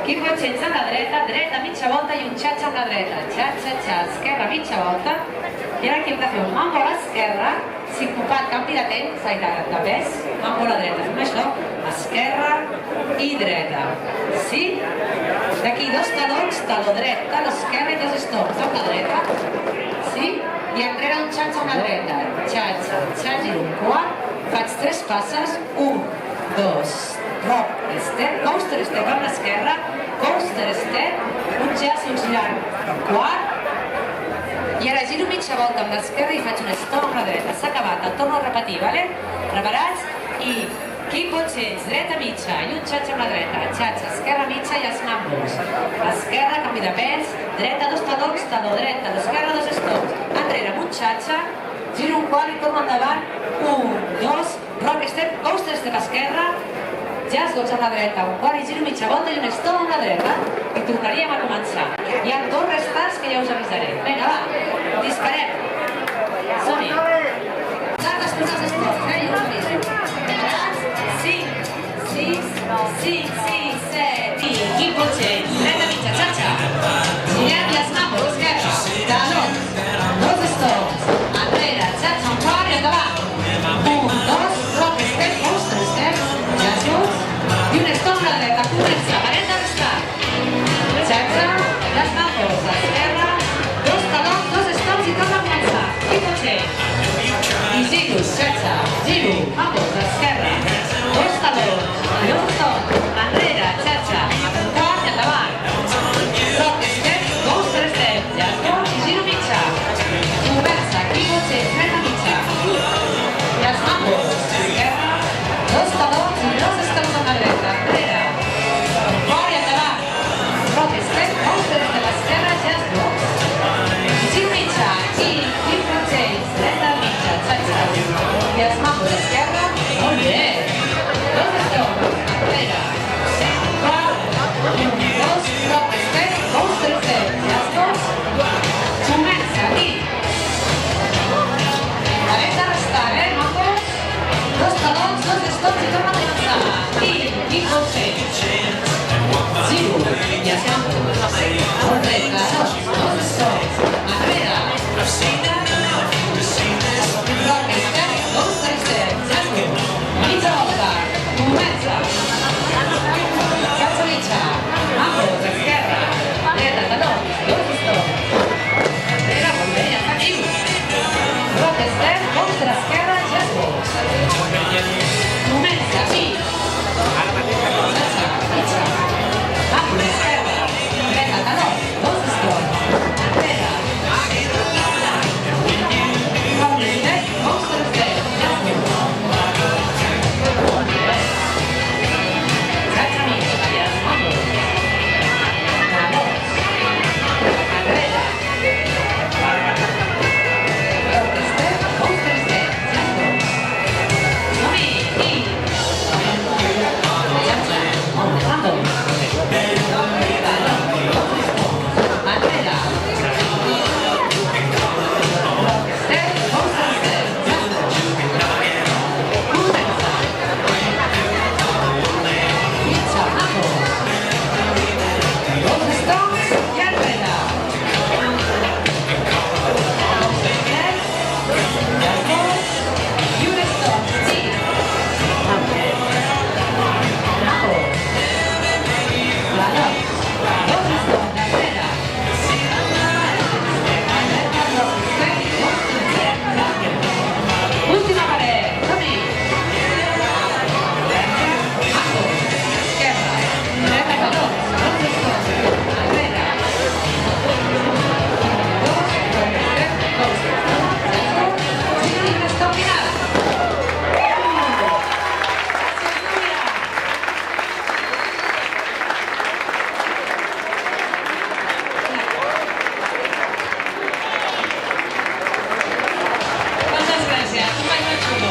Qui pot sense la dreta, dreta mitja volta i un xatxa amb la dreta. Xatxa, esquerra mitja volta. I ara aquí hem de fer un mambo a l'esquerra, sincopat, canvi de temps, de pes, mambo a la dreta. Fem això, esquerra i dreta. Sí? D'aquí dos talons, taló dret, taló esquerra i dos estops amb la dreta. Sí? I enrere un xatxa amb la dreta. Xatxa, giro un quart, faig tres passes, 1, 2, rock, step, coaster step amb l'esquerra, coaster step, un jazz, un llarg, quart, i ara giro mitja volta amb l'esquerra i faig un stop amb la dreta. S'ha acabat, el torno a repetir, vale? Preparats? I qui pot ser? Dreta mitja i un xatxa amb la dreta. Xatxa, esquerra mitja i els mambos. Esquerra, canvi de pes, dreta, dos talons, taló dret, taló esquerra, dos stops. Enrere amb un xatxa, giro un quart i torno endavant. 1, 2, rock step, coaster step esquerra, jazz goig amb la dreta, un quart i giro mitja volta i un stop amb la dreta. I tornaríem a començar. Hi ha dos restants que ja us avisaré. Vinga, va, disparem. Som-hi. Després els estops, ja us aviso. Preparats? 5, 6, 7 i qui pot ser? Dreta mitja, xatxa. Girem i els mambos, esquerra. Talons, dos stops. Enrere, xatxa, un quart i endavant. 1, 2, rock step, coaster step, jazz goig i un stop a la dreta. Comença, parem de restar. Xatxa, les mambos, esquerra, dos talons, dos stops i torna a començar. Qui pot ser? I giro, xatxa, giro, mambos, esquerra, dos talons, dos stops, enrere, xatxa, un quart i endavant. Rock step, coaster step, jazz goig i giro mitja. Comença, qui pot ser? Dreta mitja. I els mambos, esquerra, dos talons i dos stops amb la dreta. Enrere, un quart i endavant. Rock step, coaster step, esquerra, jazz goig. Giro mitja i qui pot ser? Dreta mitja, xatxa. I els mambos, esquerra, molt bé. Dos stops, enrere. Un quart, un, dos, rock step, coaster step, jazz goig. Comença, aquí. Parem de restar, mambos? Dos talons, dos stops i torna a començar. I qui pot ser? Giro, i els mambos. Molt bé, talons, dos stops. Enrere. Rock step, coaster step, jazz goig. Mitja volta. Comença. Xatxa mitja. Mambos, esquerra. Dreta, talons, dos stops. Enrere, molt bé, ja està aquí. Rock step, coaster esquerra, jazz goig. Comença, aquí. Xatxa, mitja. Mambos, esquerra. Dreta, talons, dos stops. Enrere. Rock step, coaster step, jazz goig. Xatxa mitja i els mambos. Talons. Enrere. Rock step, coaster step, jazz goig. Som-hi, i... Xatxa, mambos. Talons, dos stops. Enrere. Rock step, coaster step, jazz goig. Comença. Mitja, mambos. Dos stops i enrere. Rock step, jazz goig i un stop. Sí. Mambos. Talons. Dos stops enrere. Rock step, coaster step, jazz goig. Última paret. Som-hi. Mambos. Esquerra. Dreta, talons. Dos stops. Enrere. Dos, rock step, coaster step, jazz goig. I un stop final. Moltes gràcies.